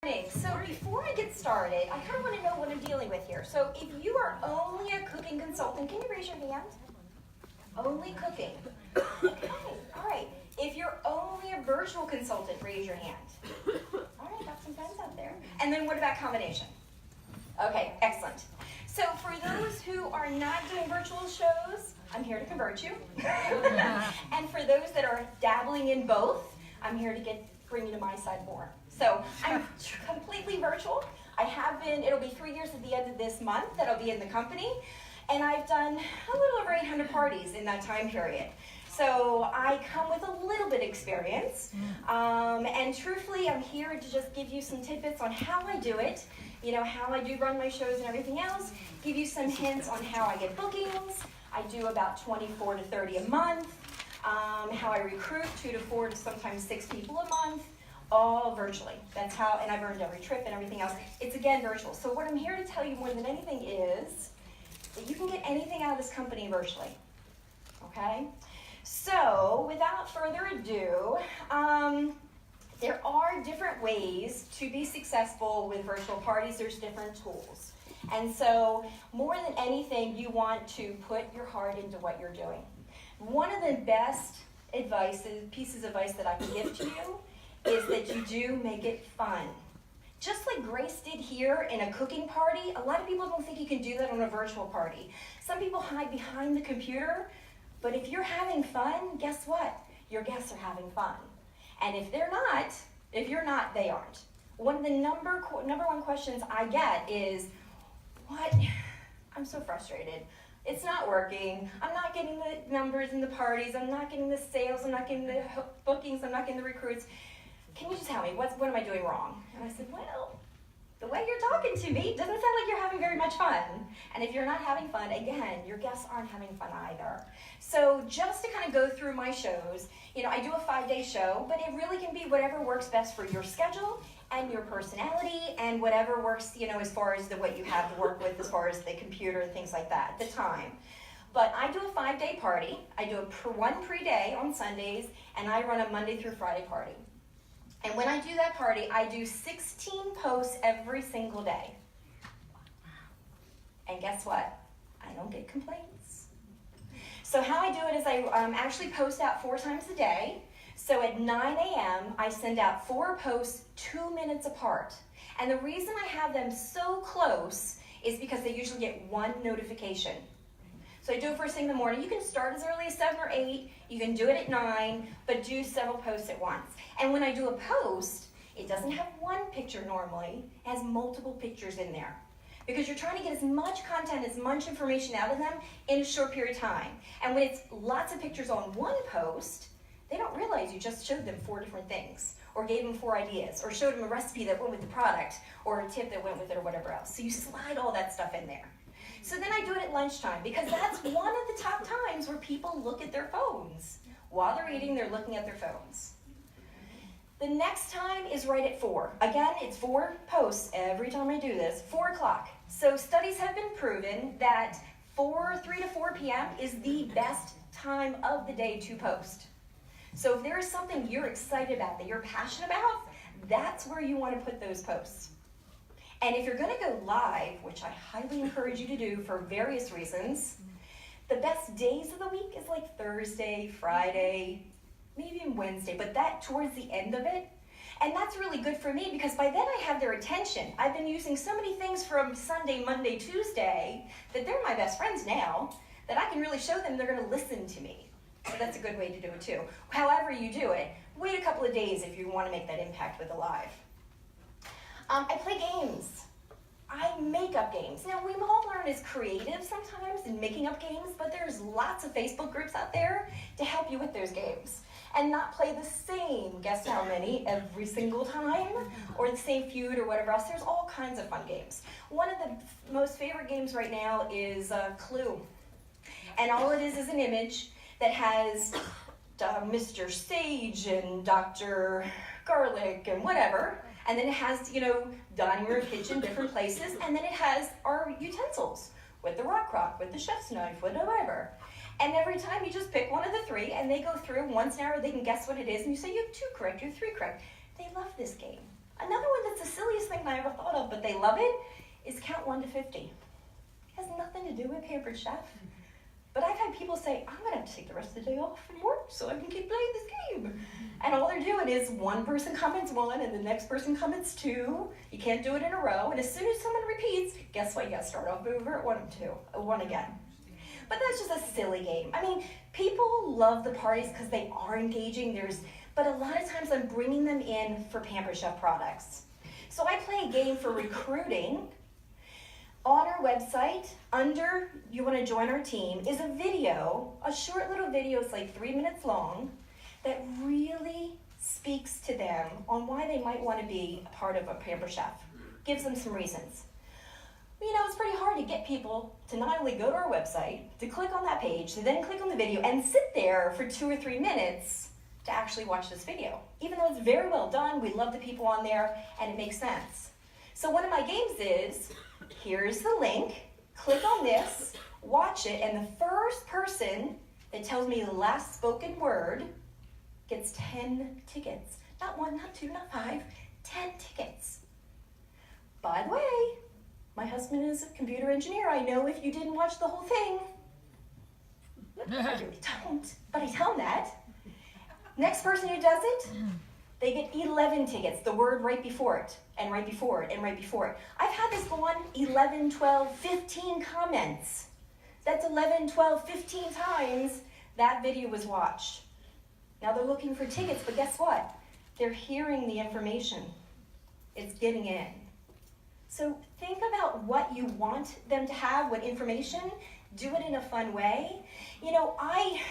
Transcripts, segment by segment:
So before I get started, I kind of want to know what I'm dealing with here. So if you are only a cooking consultant, can you raise your hand? Only cooking. Okay, all right. If you're only a virtual consultant, raise your hand. All right, got some friends out there. And then what about combination? Okay, excellent. So for those who are not doing virtual shows, I'm here to convert you. And for those that are dabbling in both, I'm here to bring you to my side more. So I'm completely virtual. I have been, it'll be 3 years at the end of this month that I'll be in the company. And I've done a little over 800 parties in that time period. So I come with a little bit of experience. And truthfully, I'm here to just give you some tidbits on how I do it, you know, how I do run my shows and everything else, give you some hints on how I get bookings. I do about 24 to 30 a month. How I recruit 2 to 4 to sometimes 6 people a month. All virtually. That's how, and I've earned every trip and everything else. It's again virtual. So what I'm here to tell you more than anything is that you can get anything out of this company virtually. Okay? So without further ado, there are different ways to be successful with virtual parties. There's different tools. And so more than anything, you want to put your heart into what you're doing. One of the best pieces of advice that I can give to you is that you do make it fun. Just like Grace did here in a cooking party, a lot of people don't think you can do that on a virtual party. Some people hide behind the computer, but if you're having fun, guess what? Your guests are having fun. And if you're not, they aren't. One of the number one questions I get is, I'm so frustrated. It's not working. I'm not getting the numbers in the parties. I'm not getting the sales. I'm not getting the bookings. I'm not getting the recruits. Can you just tell me, what am I doing wrong? And I said, well, the way you're talking to me doesn't sound like you're having very much fun. And if you're not having fun, again, your guests aren't having fun either. So just to kind of go through my shows, you know, I do a 5-day show, but it really can be whatever works best for your schedule and your personality and whatever works, you know, as far as what you have to work with as far as the computer and things like that at the time. But I do a 5-day party. I do one pre-day on Sundays, and I run a Monday through Friday party. And when I do that party, I do 16 posts every single day. And guess what? I don't get complaints. So how I do it is I actually post out 4 times a day. So at 9 a.m., I send out 4 posts 2 minutes apart. And the reason I have them so close is because they usually get 1 notification. So I do it first thing in the morning. You can start as early as 7 or 8. You can do it at 9, but do several posts at once. And when I do a post, it doesn't have 1 picture normally. It has multiple pictures in there. Because you're trying to get as much content, as much information out of them in a short period of time. And when it's lots of pictures on 1 post, they don't realize you just showed them 4 different things, or gave them 4 ideas, or showed them a recipe that went with the product, or a tip that went with it, or whatever else. So you slide all that stuff in there. So then I do it at lunchtime, because that's one of the top times where people look at their phones. While they're eating, they're looking at their phones. The next time is right at 4. Again, it's 4 posts every time I do this, 4 o'clock. So studies have been proven that 3 to 4 p.m. is the best time of the day to post. So if there is something you're excited about, that you're passionate about, that's where you want to put those posts. And if you're going to go live, which I highly encourage you to do for various reasons, the best days of the week is like Thursday, Friday, maybe even Wednesday, but that towards the end of it. And that's really good for me because by then I have their attention. I've been using so many things from Sunday, Monday, Tuesday that they're my best friends now that I can really show them they're going to listen to me. So that's a good way to do it too. However you do it, wait a couple of days if you want to make that impact with a live. I play games. I make up games. Now, we all learn as creative sometimes in making up games, but there's lots of Facebook groups out there to help you with those games. And not play the same, guess how many, every single time, or the same feud or whatever else. There's all kinds of fun games. One of the most favorite games right now is Clue. And all it is an image that has Mr. Sage and Dr. Garlic and whatever. And then it has, you know, dining room, kitchen, different places. And then it has our utensils with the rock crock, with the chef's knife, with whatever. And every time you just pick one of the 3 and they go through once an hour, they can guess what it is. And you say, you have 2 correct, you have 3 correct. They love this game. Another one that's the silliest they love it, is count 1 to 50. It has nothing to do with Pampered Chef. But I've had people say, I'm going to have to take the rest of the day off from work so I can keep playing this game. And all they're doing is one person comments 1 and the next person comments 2. You can't do it in a row. And as soon as someone repeats, guess what? You got to start off over at 1 and 2, 1 again. But that's just a silly game. I mean, people love the parties because they are engaging. But a lot of times I'm bringing them in for Pampered Chef products. So I play a game for recruiting. On our website, under you want to join our team, is a video, a short little video, it's like 3 minutes long, that really speaks to them on why they might want to be a part of a Pampered Chef. Gives them some reasons. You know, it's pretty hard to get people to not only go to our website, to click on that page, to then click on the video, and sit there for 2 or 3 minutes to actually watch this video. Even though it's very well done, we love the people on there, and it makes sense. So one of my games is, here's the link, click on this, watch it, and the first person that tells me the last spoken word gets 10 tickets. Not 1, not 2, not 5, 10 tickets. By the way, my husband is a computer engineer. I know if you didn't watch the whole thing. I really don't, but I tell him that. Next person who does it, they get 11 tickets, the word right before it, and right before it, and right before it. I've had this go on 11, 12, 15 comments. That's 11, 12, 15 times that video was watched. Now they're looking for tickets, but guess what? They're hearing the information. It's getting in. So think about what you want them to have, what information. Do it in a fun way. You know, I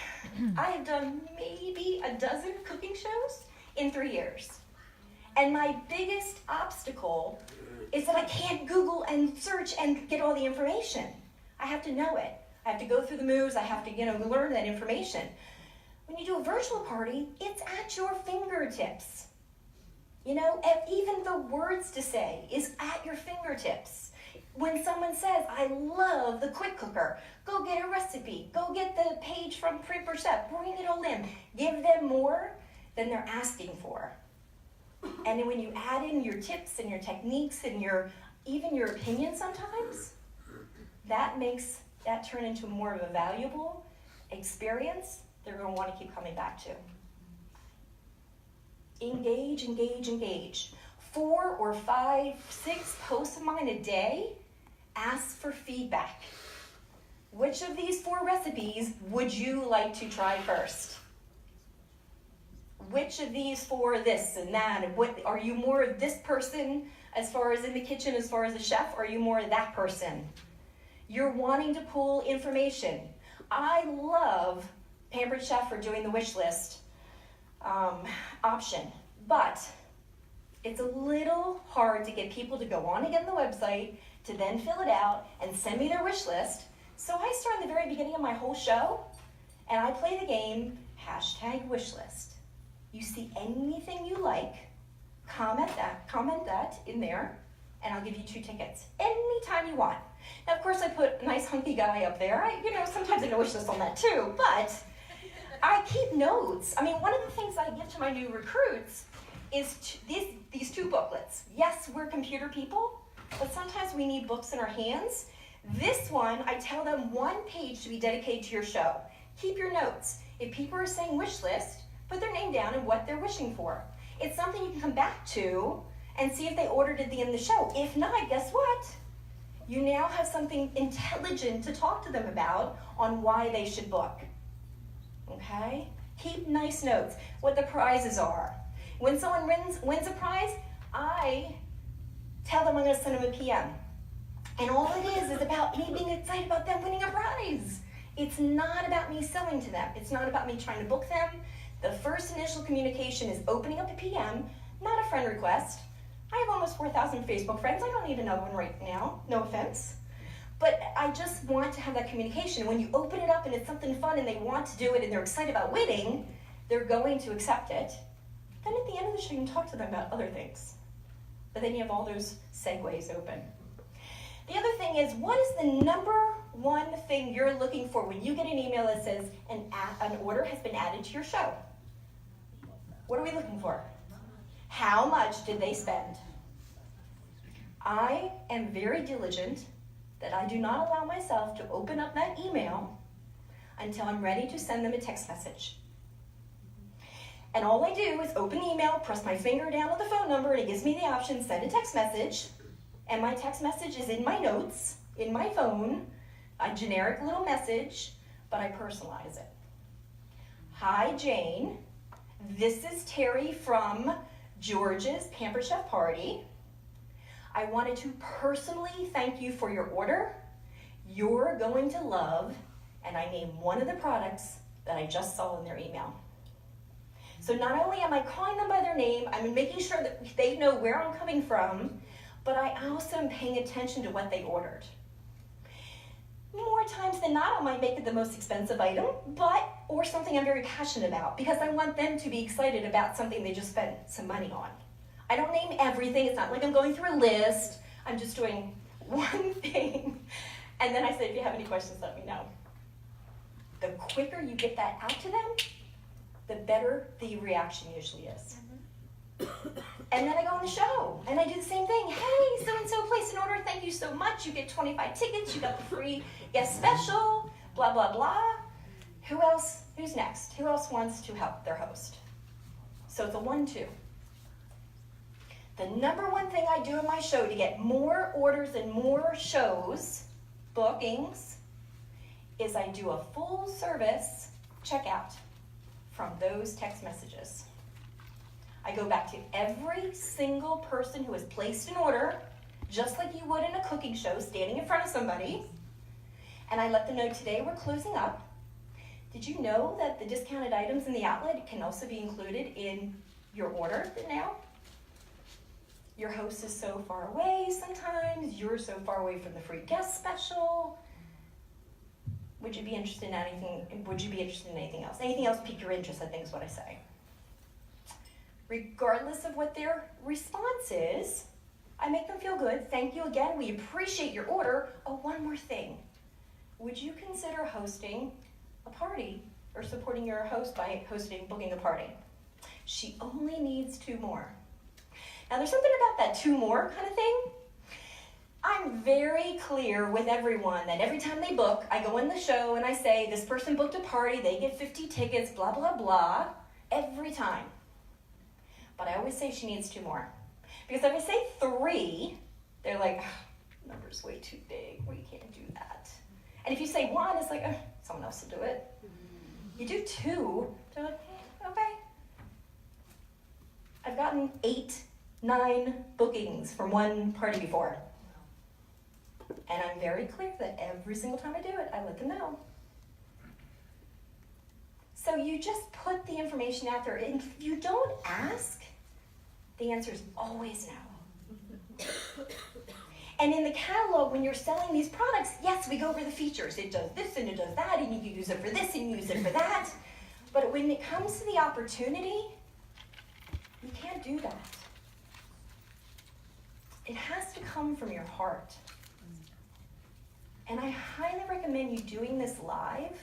have done maybe a dozen cooking shows in 3 years. And my biggest obstacle is that I can't Google and search and get all the information. I have to know it. I have to go through the moves. I have to, learn that information. When you do a virtual party, it's at your fingertips. Even the words to say is at your fingertips. When someone says, I love the quick cooker, go get a recipe, go get the page from Pampered Chef, bring it all in. Give them more than they're asking for. And then when you add in your tips and your techniques and even your opinion sometimes, that makes that turn into more of a valuable experience they're going to want to keep coming back to. Engage, engage, engage. 4 or 5, 6 posts of mine a day. Ask for feedback. Which of these 4 recipes would you like to try first? Which of these 4 this and that? And what are you more of this person as far as in the kitchen, as far as a chef? Or are you more of that person? You're wanting to pull information. I love Pampered Chef for doing the wish list option, but it's a little hard to get people to go on again the website, to then fill it out and send me their wish list. So I start in the very beginning of my whole show, and I play the game #wishlist. You see anything you like, comment that in there, and I'll give you 2 tickets anytime you want. Now, of course, I put a nice hunky guy up there. Sometimes I do a wish list on that too, but I keep notes. I mean, one of the things I give to my new recruits is these 2 booklets. Yes, we're computer people, but sometimes we need books in our hands. This one, I tell them 1 page to be dedicated to your show. Keep your notes. If people are saying wish list, put their name down and what they're wishing for. It's something you can come back to and see if they ordered at the end of the show. If not, guess what? You now have something intelligent to talk to them about on why they should book. Okay? Keep nice notes, what the prizes are. When someone wins a prize, I tell them I'm going to send them a PM. And all it is about me being excited about them winning a prize. It's not about me selling to them. It's not about me trying to book them. The first initial communication is opening up a PM, not a friend request. I have almost 4,000 Facebook friends. I don't need another one right now. No offense. But I just want to have that communication. When you open it up and it's something fun and they want to do it and they're excited about winning, they're going to accept it. Then at the end of the show, you can talk to them about other things. But then you have all those segues open. The other thing is, what is the number 1 thing you're looking for when you get an email that says an order has been added to your show? What are we looking for? How much did they spend? I am very diligent that I do not allow myself to open up that email until I'm ready to send them a text message. And all I do is open the email, press my finger down on the phone number, and it gives me the option, send a text message. And my text message is in my notes, in my phone, a generic little message, but I personalize it. Hi, Jane. This is Teri from George's Pampered Chef Party. I wanted to personally thank you for your order. You're going to love, and I name one of the products that I just saw in their email. So not only am I calling them by their name, I'm making sure that they know where I'm coming from, but I also am paying attention to what they ordered. More times than not, I might make it the most expensive item, or something I'm very passionate about, because I want them to be excited about something they just spent some money on. I don't name everything. It's not like I'm going through a list. I'm just doing one thing. And then I say, if you have any questions, let me know. The quicker you get that out to them, the better the reaction usually is. And then I go on the show, and I do the same thing. Hey, so-and-so placed an order. Thank you so much. You get 25 tickets. You got the free guest special, blah, blah, blah. Who else? Who's next? Who else wants to help their host? So it's a 1-2. The number one thing I do in my show to get more orders and more shows, bookings, is I do a full service checkout from those text messages. I go back to every single person who has placed an order, just like you would in a cooking show, standing in front of somebody, and I let them know today we're closing up. Did you know that the discounted items in the outlet can also be included in your order now? Your host is so far away sometimes, you're so far away from the free guest special. Would you be interested in anything? Would you be interested in anything else? Anything else pique your interest, I think is what I say. Regardless of what their response is, I make them feel good. Thank you again. We appreciate your order. Oh, one more thing. Would you consider hosting a party or supporting your host by booking a party? She only needs 2 more. Now, there's something about that 2 more kind of thing. I'm very clear with everyone that every time they book, I go in the show and I say, this person booked a party, they get 50 tickets, blah, blah, blah, every time. But I always say she needs 2 more. Because if I say 3, they're like, number's way too big, we can't do that. And if you say 1, it's like, someone else will do it. You do 2, they're like, okay. I've gotten 8, 9 bookings from one party before. And I'm very clear that every single time I do it, I let them know. So you just put the information out there. And if you don't ask, the answer is always no. And in the catalog, when you're selling these products, yes, we go over the features. It does this and it does that, and you can use it for this and use it for that. But when it comes to the opportunity, you can't do that. It has to come from your heart. And I highly recommend you doing this live,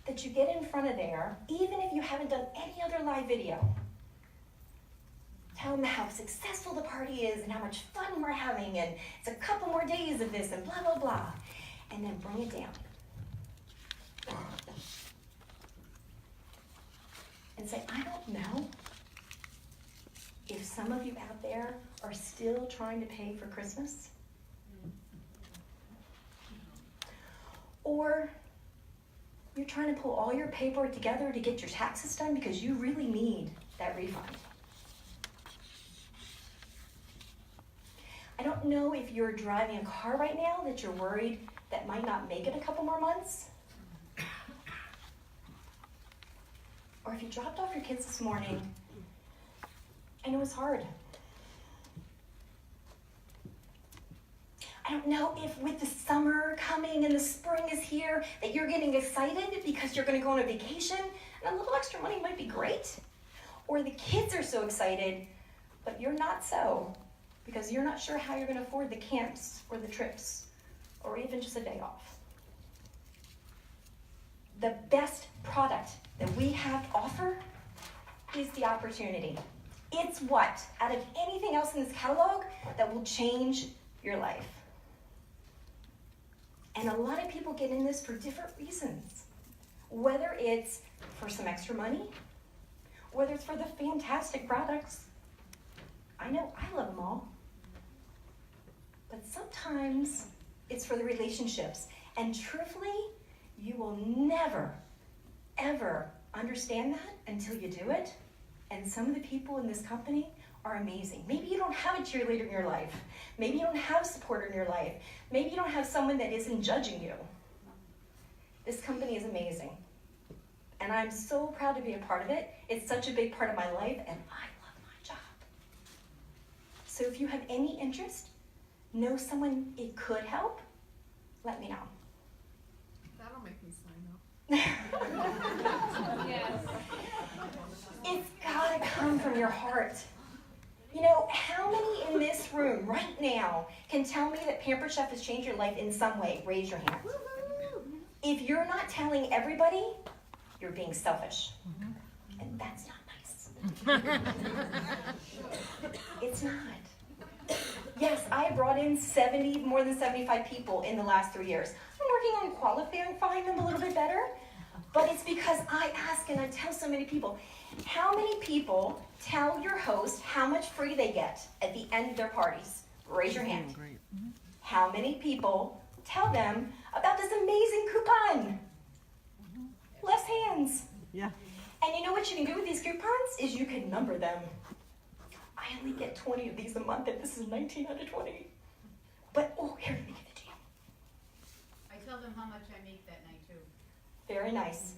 that you get in front of there, even if you haven't done any other live video. Tell them how successful the party is and how much fun we're having, and it's a couple more days of this and blah, blah, blah. And then bring it down. And say, I don't know if some of you out there are still trying to pay for Christmas. Or you're trying to pull all your paperwork together to get your taxes done because you really need that refund. I don't know if you're driving a car right now that you're worried that might not make it a couple more months. Or if you dropped off your kids this morning and it was hard. I don't know if with the summer coming and the spring is here that you're getting excited because you're going to go on a vacation and a little extra money might be great. Or the kids are so excited, but you're not so because you're not sure how you're going to afford the camps or the trips or even just a day off. The best product that we have to offer is the opportunity. It's what, out of anything else in this catalog, that will change your life. And a lot of people get in this for different reasons. Whether it's for some extra money, whether it's for the fantastic products. I know I love them all. But sometimes it's for the relationships. And truthfully, you will never, ever understand that until you do it. And some of the people in this company are amazing. Maybe you don't have a cheerleader in your life. Maybe you don't have a supporter in your life. Maybe you don't have someone that isn't judging you. This company is amazing. And I'm so proud to be a part of it. It's such a big part of my life, and I love my job. So if you have any interest, know someone it could help, let me know. That'll make me sign up. Yes. It's gotta come from your heart. You know, how many in this room right now can tell me that Pampered Chef has changed your life in some way? Raise your hand. If you're not telling everybody, you're being selfish. And that's not nice. It's not. Yes, I brought in more than 75 people in the last 3 years. I'm working on qualifying them a little bit better, but it's because I ask and I tell so many people. How many people tell your host how much free they get at the end of their parties? Raise your hand. How many people tell them about this amazing coupon? Less hands. Yeah. And you know what you can do with these coupons is you can number them. I only get 20 of these a month, and this is 19 out of 20. But, oh, here, let me give it to you. I tell them how much I make that night too. Very nice.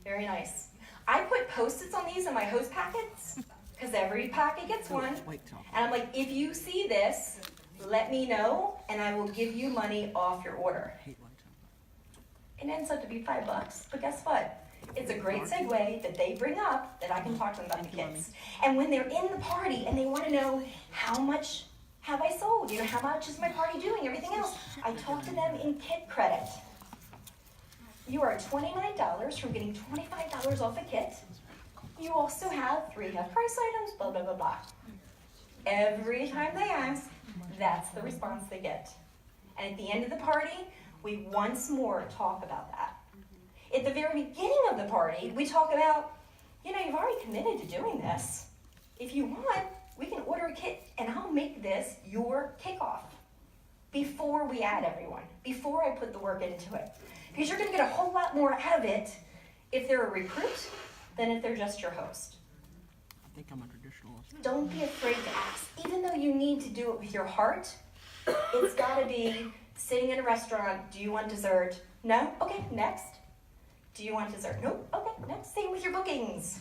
Very nice. I put Post-its on these in my host packets, because every packet gets one. And I'm like, if you see this, let me know, and I will give you money off your order. It ends up to be $5, but guess what? It's a great segue that they bring up that I can talk to them about the kids. And when they're in the party and they want to know how much have I sold, you know, how much is my party doing, everything else, I talk to them in kit credit. You are $29 from getting $25 off a kit. You also have 3 half-price items, blah, blah, blah, blah. Every time they ask, that's the response they get. And at the end of the party, we once more talk about that. At the very beginning of the party, we talk about, you know, you've already committed to doing this. If you want, we can order a kit and I'll make this your kickoff before we add everyone, before I put the work into it. Because you're going to get a whole lot more out of it if they're a recruit than if they're just your host. I think I'm a traditionalist. Don't be afraid to ask. Even though you need to do it with your heart, it's got to be sitting in a restaurant. Do you want dessert? No? Okay, next. Do you want dessert? Nope. Okay, next. Same with your bookings.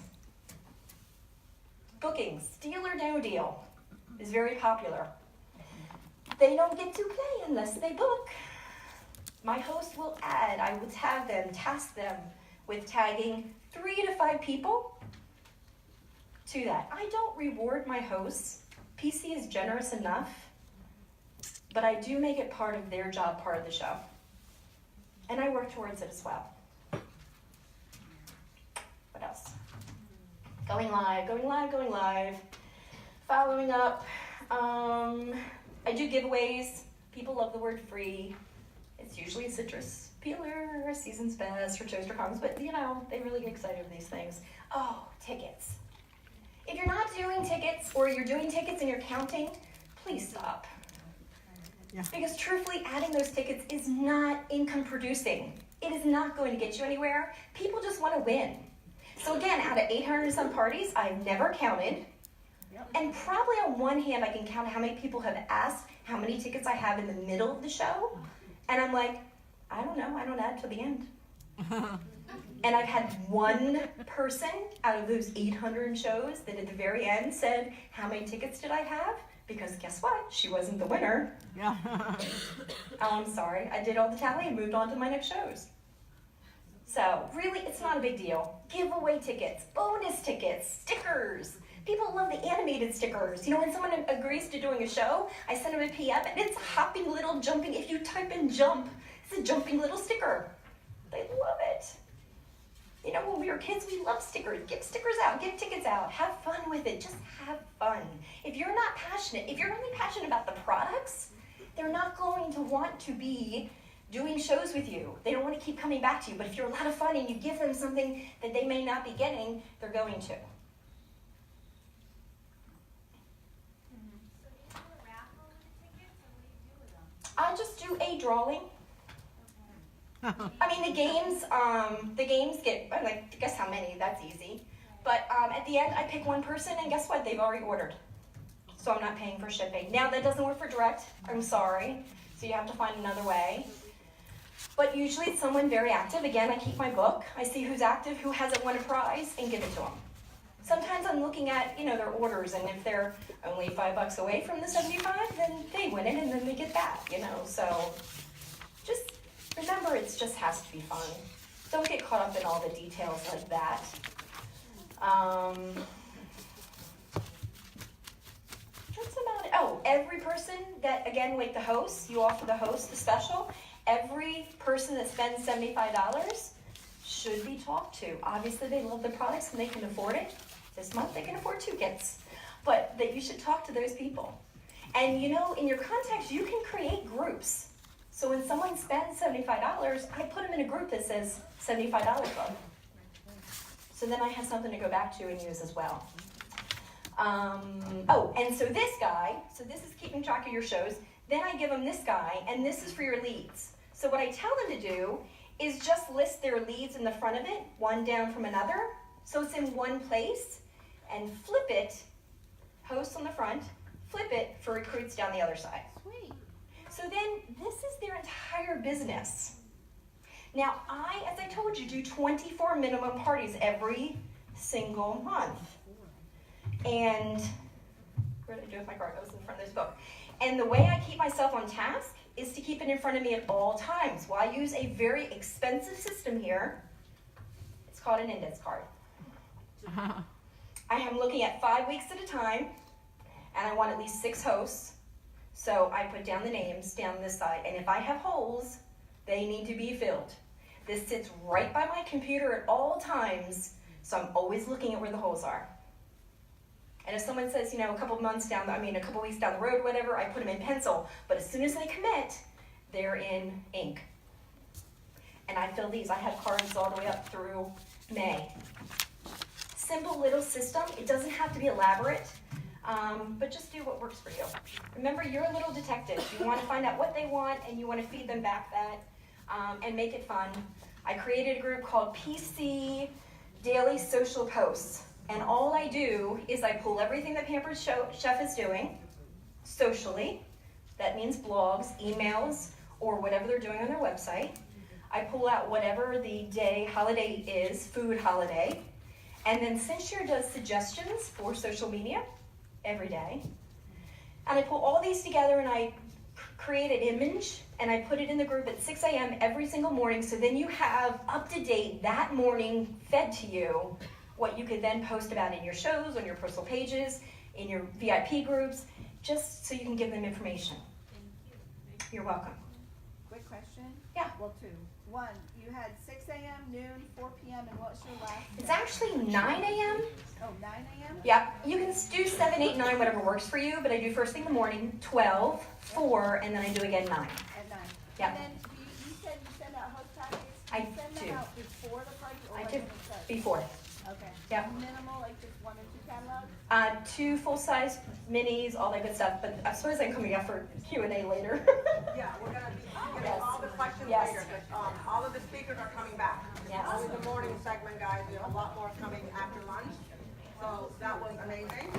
Bookings, deal or no deal, is very popular. They don't get to play unless they book. My host will add, I would have them, task them with tagging 3 to 5 people to that. I don't reward my hosts. PC is generous enough, but I do make it part of their job, part of the show. And I work towards it as well. What else? Going live. Following up. I do giveaways. People love the word free. It's usually a citrus peeler or a season's best or toaster cones, but you know, they really get excited with these things. Oh, tickets. If you're not doing tickets or you're doing tickets and you're counting, please stop. Yeah. Because truthfully, adding those tickets is not income producing. It is not going to get you anywhere. People just want to win. So again, out of 800 and some parties, I've never counted. And probably on one hand, I can count how many people have asked how many tickets I have in the middle of the show. And I'm like, I don't know, I don't add till the end. And I've had one person out of those 800 shows that at the very end said, how many tickets did I have? Because guess what? She wasn't the winner. Yeah. I'm sorry, I did all the tally and moved on to my next shows. So really, it's not a big deal. Giveaway tickets, bonus tickets, stickers. People love the animated stickers. You know, when someone agrees to doing a show, I send them a PM and it's hopping little jumping. If you type in jump, it's a jumping little sticker. They love it. You know, when we were kids, we loved stickers. Give stickers out, give tickets out, have fun with it, just have fun. If you're not passionate, if you're only passionate about the products, they're not going to want to be doing shows with you. They don't want to keep coming back to you, but if you're a lot of fun and you give them something that they may not be getting, they're going to. So do you do a raffle with the tickets, or what do you do with them? I'll just do a drawing. I mean, the games get, like, guess how many, that's easy. But at the end, I pick one person, and guess what? They've already ordered. So I'm not paying for shipping. Now, that doesn't work for direct. I'm sorry. So you have to find another way. But usually it's someone very active. Again, I keep my book. I see who's active, who hasn't won a prize, and give it to them. Sometimes I'm looking at, their orders, and if they're only $5 away from the 75, then they win it, and then they get that, So just remember, it just has to be fun. Don't get caught up in all the details like that. That's about it. Oh, every person that, again, like the host, you offer the host the special. Every person that spends $75 should be talked to. Obviously, they love the products and they can afford it. This month, they can afford 2 kits. But that you should talk to those people. And in your contacts, you can create groups. So when someone spends $75, I put them in a group that says $75 club. So then I have something to go back to and use as well. And so this guy, so this is keeping track of your shows. Then I give them this guy, and this is for your leads. So what I tell them to do is just list their leads in the front of it, one down from another, so it's in one place, and flip it, hosts on the front, flip it for recruits down the other side. Sweet. So then this is their entire business. Now as I told you, do 24 minimum parties every single month. And what did I do with my card? I was in front of this book. And the way I keep myself on task is to keep it in front of me at all times. Well, I use a very expensive system here. It's called an index card. I am looking at 5 weeks at a time, and I want at least 6 hosts. So I put down the names down this side, and if I have holes, they need to be filled. This sits right by my computer at all times, so I'm always looking at where the holes are. And if someone says, a couple weeks down the road, whatever, I put them in pencil. But as soon as they commit, they're in ink. And I fill these. I have cards all the way up through May. Simple little system. It doesn't have to be elaborate, but just do what works for you. Remember, you're a little detective. You want to find out what they want, and you want to feed them back that, and make it fun. I created a group called PC Daily Social Posts. And all I do is I pull everything that Pampered Chef is doing socially. That means blogs, emails, or whatever they're doing on their website. I pull out whatever the day holiday is, food holiday. And then Cynthia does suggestions for social media every day. And I pull all these together and I create an image and I put it in the group at 6 a.m. every single morning. So then you have up to date that morning fed to you what you could then post about in your shows, on your personal pages, in your VIP groups, just so you can give them information. You're welcome. Quick question? Yeah. Well, 2. 1, you had 6 a.m., noon, 4 p.m., and what's your last? It's actually 9 a.m. Oh, 9 a.m.? Yeah, you can do 7, 8, 9, whatever works for you, but I do first thing in the morning, 12, 4, and then I do again 9. At 9. Yeah. And then you said you send out host packets? I Do you send do. them out before the party or I right do. when it starts? Before. Okay. Yeah. Minimal, like just 1 or 2 catalogs? 2 full-size minis, all that good stuff, but I suppose I'm coming up for Q&A later. Yeah, we're gonna be getting Yes. all the questions Yes. later, but all of the speakers are coming back. Yes. Only the morning segment, guys, we have a lot more coming after lunch, so that was amazing.